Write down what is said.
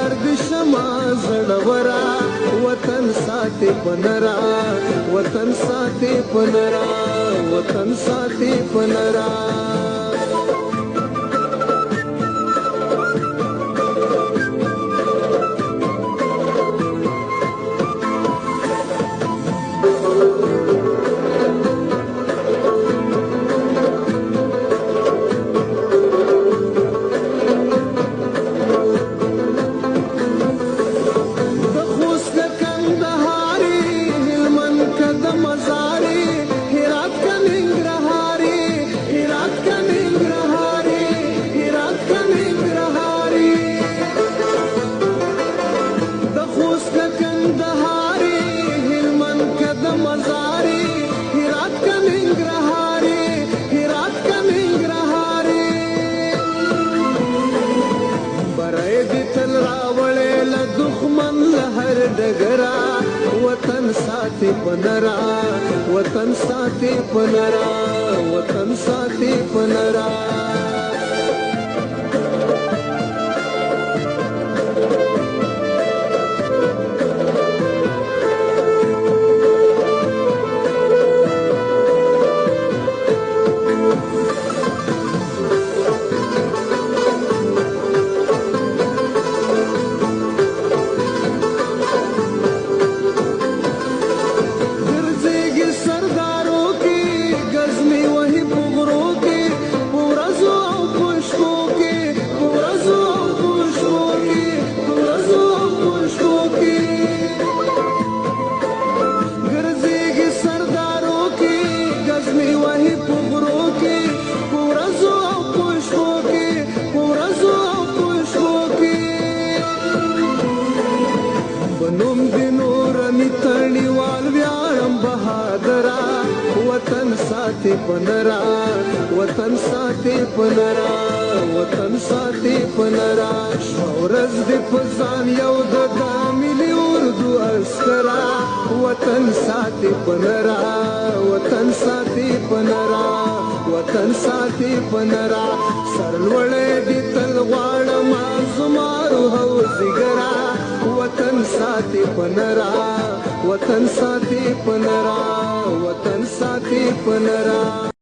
یار د شمع زړورا وطن ساتي پنرا وطن ساتي پنرا وطن ساتي پنرا डगरा वतन साथी पनरा वतन साथी पनरा वतन साथी पनरा वतन साथी पनरा वतन साथी पनरा वतन साथी पनरा शौरज दे फजान यौ द मिली उर्दू अस्करा वतन साथी पनरा वतन साथी पनरा वतन साथी पनरा सरलवळे दी तलवाड़ माजुमारू हौजिगरा वतन साथी पनरा वतन साथी पनरा वतन साथी पनरा